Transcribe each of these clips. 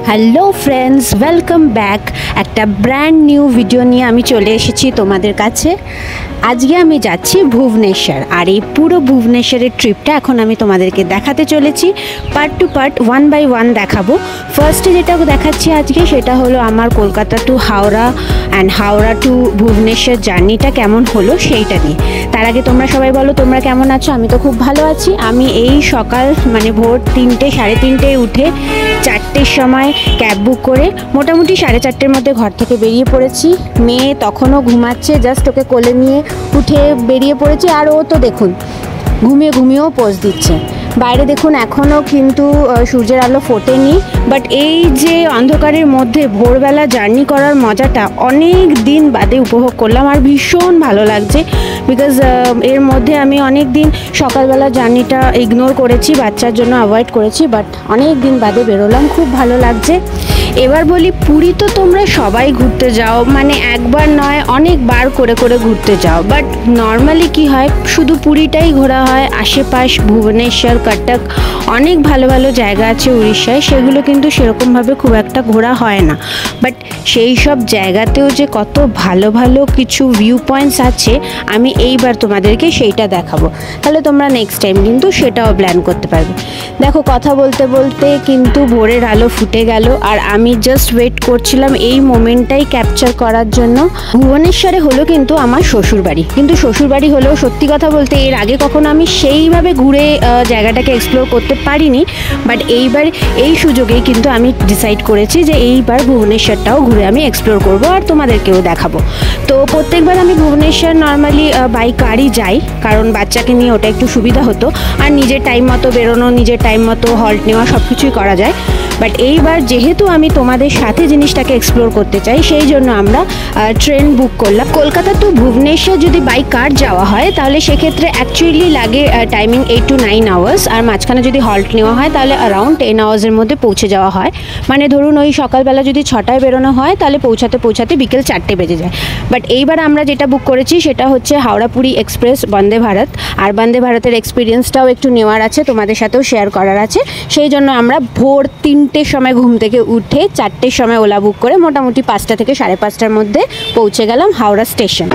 Hello friends, welcome back. একটা brand new video নিয়ে আমি চলে এসেছি তোমাদের কাছে। আজকে আমি যাচ্ছি ভুবনেশ্বর, আর এই পুরো ভুবনেশ্বরের ট্রিপটা এখন আমি তোমাদেরকে দেখাতে চলেছি। Part two part, one by one দেখাবো। ফার্স্টে যেটা দেখাচ্ছি আজকে সেটা হলো আমার Kolkata to Howrah and Howrah to Bhubaneswar জার্নিটা কেমন হলো সেইটা নিয়ে। তার আগে তোমরা সবাই বলো তোমরা কেমন আছো? আমি তো খুব ভালো আছি। আমি এই সকাল ভোর 3টে সাড়ে 3টেয় উঠে 4টের সময় ক্যাব বুক করে মোটামুটি 4:30-র মধ্যে ঘর থেকে বেরিয়ে পড়েছি। মেয়ে তখনও ঘুমাচ্ছে, জাস্ট ওকে কোলে নিয়ে উঠে বেরিয়ে পড়েছি। আর ও তো দেখুন ঘুমিয়েও পোজ দিচ্ছে। বাইরে দেখুন এখনও কিন্তু সূর্যের আলো ফোটেনি, বাট এই যে অন্ধকারের মধ্যে ভোরবেলা জার্নি করার মজাটা অনেক দিন বাদে উপভোগ করলাম, আর ভীষণ ভালো লাগছে। বিকজ এর মধ্যে আমি অনেক দিন সকালবেলা জার্নিটা ইগনোর করেছি, বাচ্চার জন্য অ্যাভয়েড করেছি, বাট অনেক দিন বাদে বেরোলাম, খুব ভালো লাগছে। এবার বলি, পুরী তো তোমরা সবাই ঘুরতে যাও, একবার নয় অনেকবার করে ঘুরতে যাও, বাট নর্মালি কি হয়, শুধু পুরীটাই ঘোরা হয়। আশেপাশ ভুবনেশ্বর, কটক অনেক ভালো ভালো জায়গা আছে উড়িষ্যায়, সেগুলো কিন্তু সেরকমভাবে খুব একটা ঘোরা হয় না। বাট সেই সব জায়গাতেও যে কত ভালো ভালো কিছু ভিউ পয়েন্টস আছে, আমি এইবার তোমাদেরকে সেইটা দেখাবো। তাহলে তোমরা নেক্সট টাইম কিন্তু সেটাও প্ল্যান করতে পারবে। দেখো, কথা বলতে বলতে কিন্তু ভোরের আলো ফুটে গেল, আর আমি জাস্ট ওয়েট করছিলাম এই মোমেন্টটাই ক্যাপচার করার জন্য। ভুবনেশ্বরে হলো কিন্তু আমার শ্বশুরবাড়ি, কিন্তু শ্বশুরবাড়ি হলেও সত্যি কথা বলতে এর আগে কখনো আমি সেইভাবে ঘুরে জায়গাটাকে এক্সপ্লোর করতে পারিনি। বাট এইবার এই সুযোগেই কিন্তু আমি ডিসাইড করেছি যে এইবার ভুবনেশ্বরটাও ঘুরে আমি এক্সপ্লোর করব আর তোমাদেরকেও দেখাবো। তো প্রত্যেকবার আমি ভুবনেশ্বর নর্মালি বাই কারই যাই, কারণ বাচ্চাকে নিয়ে ওটা একটু সুবিধা হতো, আর নিজের টাইম মতো বেরোনো, নিজের টাইম মতো হল্ট নেওয়া সব কিছুই করা যায়। বাট এইবার যেহেতু আমি তোমাদের সাথে জিনিসটাকে এক্সপ্লোর করতে চাই, সেই জন্য আমরা ট্রেন বুক করলাম। কলকাতা টু ভুবনেশ্বর যদি বাই কার যাওয়া হয় তাহলে সেক্ষেত্রে অ্যাকচুয়ালি লাগে টাইমিং 8 to 9 আওয়ার্স, আর মাঝখানে যদি হল্ট নেওয়া হয় তাহলে অ্যারাউন্ড 10 আওয়ার্সের মধ্যে পৌঁছে যাওয়া হয়। ধরুন ওই সকালবেলা যদি 6টায় বেরোনো হয় তাহলে পৌঁছাতে বিকেল 4টে বেজে যায়। বাট এইবার আমরা যেটা বুক করেছি সেটা হচ্ছে হাওড়া পুরী এক্সপ্রেস বন্দে ভারত, আর বন্দে ভারতের এক্সপিরিয়েন্সটাও একটু নেওয়ার আছে, তোমাদের সাথেও শেয়ার করার আছে। সেই জন্য আমরা ভোর 3টের সময় ঘুম থেকে উঠে 4টের সময় ওলা বুক করে মোটামুটি 5টা থেকে 5:30টার মধ্যে পৌঁছে গেলাম হাওড়া স্টেশন।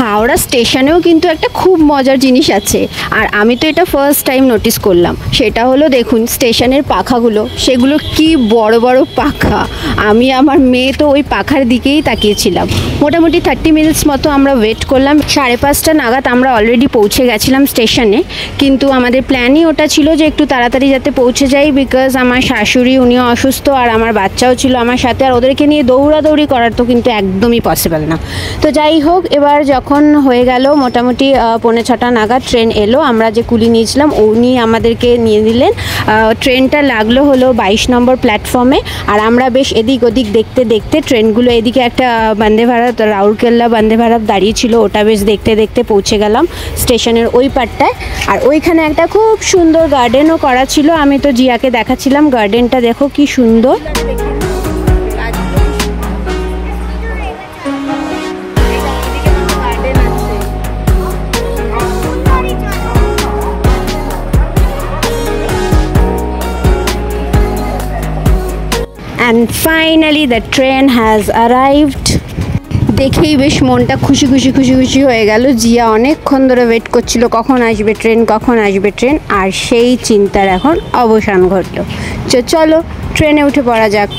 হাওড়া স্টেশনেও কিন্তু একটা খুব মজার জিনিস আছে, আর আমি তো এটা ফার্স্ট টাইম নোটিস করলাম। সেটা হলো দেখুন স্টেশনের পাখাগুলো, সেগুলো কি বড় বড় পাখা। আমি আমার মেয়ে তো ওই পাখার দিকেই তাকিয়েছিলাম। মোটামুটি 30 মিনিটস মতো আমরা ওয়েট করলাম। 5:30 নাগাদ আমরা অলরেডি পৌঁছে গেছিলাম স্টেশনে, কিন্তু আমাদের প্ল্যানই ওটা ছিল যে একটু তাড়াতাড়ি যাতে পৌঁছে যাই, বিকজ আমার শাশুড়ি উনিও অসুস্থ, আর আমার বাচ্চাও ছিল আমার সাথে, আর ওদেরকে নিয়ে দৌড়াদৌড়ি করার তো কিন্তু একদমই পসিবল না। তো যাই হোক, এবার যখন হয়ে গেল মোটামুটি 5:45 নাগাদ ট্রেন এলো। আমরা যে কুলি নিয়েছিলাম উনি আমাদেরকে নিয়ে নিলেন। ট্রেনটা লাগলো হলো 22 নম্বর প্ল্যাটফর্মে, আর আমরা বেশ এদিক ওদিক দেখতে দেখতে ট্রেনগুলো, এদিকে একটা বন্দে ভারত রাউরকেল্লা বন্দে ভারত দাঁড়িয়েছিল, ওটা বেশ দেখতে দেখতে পৌঁছে গেলাম স্টেশনের ওই পারটায়। আর ওইখানে একটা খুব সুন্দর গার্ডেনও করা ছিল, আমি তো জিয়াকে দেখাচ্ছিলাম গার্ডেনটা, দেখো কি সুন্দর। And finally the train has arrived. দেখেই বেশ মনটা খুশি হয়ে গেল। জিয়া অনেকক্ষণ ধরে ওয়েট করছিল কখন আসবে ট্রেন, আর সেই চিন্তার এখন অবসান ঘটলো। চলো ট্রেনে উঠে পড়া যাক।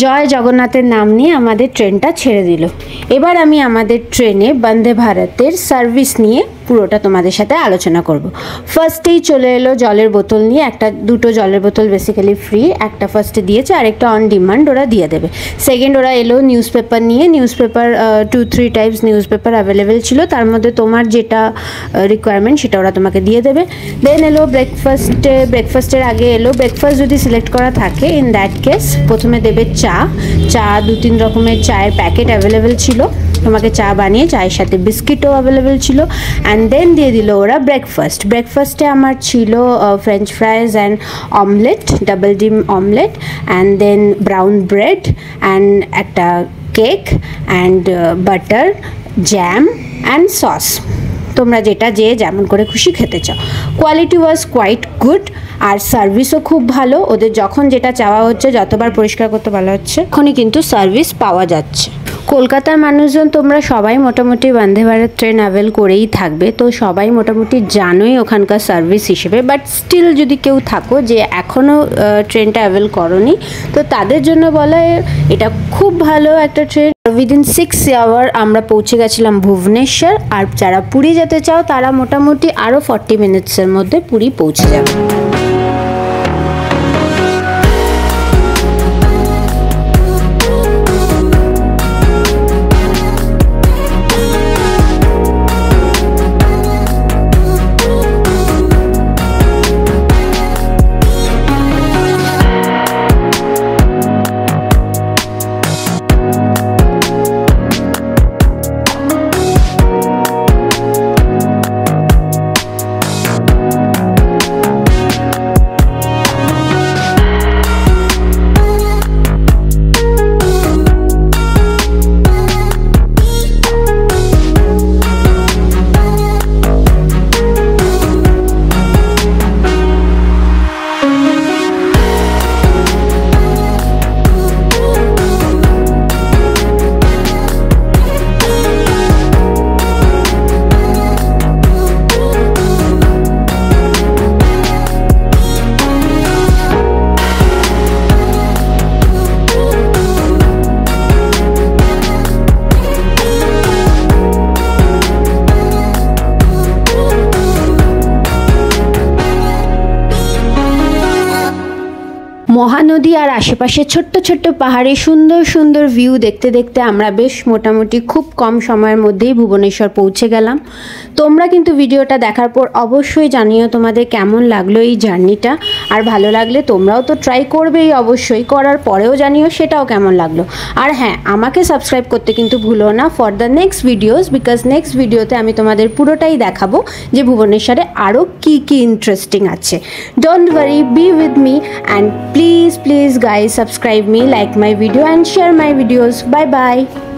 জয় জগন্নাথের নাম নিয়ে আমাদের ট্রেনটা ছেড়ে দিল। এবার আমি আমাদের ট্রেনে বন্দে ভারতের সার্ভিস নিয়ে পুরোটা তোমাদের সাথে আলোচনা করব। ফার্স্টেই চলে এলো জলের বোতল নিয়ে, দুটো জলের বোতল বেসিক্যালি ফ্রি, একটা ফার্স্টে দিয়েছে আর একটা অন ডিমান্ড ওরা দিয়ে দেবে। সেকেন্ড ওরা এলো নিউজ পেপার নিয়ে, news paper 2-3 types news paper available ছিল, তার মধ্যে তোমার যেটা রিকোয়ারমেন্ট সেটা ওরা তোমাকে দিয়ে দেবে। দেন এলো ব্রেকফাস্টের আগে এলো ব্রেকফাস্ট যদি সিলেক্ট করা থাকে, ইন দ্যাট কেস প্রথমে দেবে চা 2-3 রকমের চায়ের প্যাকেট অ্যাভেলেবেল ছিল, তোমাকে চা বানিয়ে চায়ের সাথে বিস্কিটও অ্যাভেলেবেল ছিল। অ্যান্ড দেন দিয়ে দিল ওরা ব্রেকফাস্টে আমার ছিল french fries and omelette, double ডিম omelette, and then brown bread and একটা cake and butter, jam and sauce, তোমরা যে যেমন করে খুশি খেতে চাও। কোয়ালিটি ওয়াজ কোয়াইট গুড আর সার্ভিসও খুব ভালো, ওদের যখন যেটা চাওয়া হচ্ছে, যতবার পরিষ্কার করতে বলা হচ্ছে তখনই কিন্তু সার্ভিস পাওয়া যাচ্ছে। কলকাতার মানুষজন তোমরা সবাই মোটামুটি বন্দে ভারত ট্রেন অ্যাভেল করেই থাকবে, তো সবাই মোটামুটি জানোই ওখানকার সার্ভিস হিসেবে। বাট স্টিল যদি কেউ থাকো যে এখনও ট্রেনটা অ্যাভেল করোনি, তো তাদের জন্য বলা এটা খুব ভালো একটা ট্রেন। উইদিন 6 আওয়ার আমরা পৌঁছে গেছিলাম ভুবনেশ্বর, আর যারা পুরী যেতে চাও তারা মোটামুটি আরও 40 মিনিটসের মধ্যে পুরী পৌঁছে যাবে। মহানদী আর আশেপাশে ছোট্ট ছোট্ট পাহাড়ে সুন্দর সুন্দর ভিউ দেখতে দেখতে আমরা বেশ মোটামুটি খুব কম সময়ের মধ্যেই ভুবনেশ্বর পৌঁছে গেলাম। তোমরা কিন্তু ভিডিওটা দেখার পর অবশ্যই জানিও তোমাদের কেমন লাগলো এই জার্নিটা, আর ভালো লাগলে তোমরাও তো ট্রাই করবেই, অবশ্যই করার পরেও জানিও সেটাও কেমন লাগলো। আর হ্যাঁ, আমাকে সাবস্ক্রাইব করতে কিন্তু ভুলো না for the next videos, because next ভিডিওতে আমি তোমাদের পুরোটাই দেখাবো যে ভুবনেশ্বরে আরও কী কী ইন্টারেস্টিং আছে। Don't worry, B with me and please guys subscribe me, like my video and share my videos. Bye bye.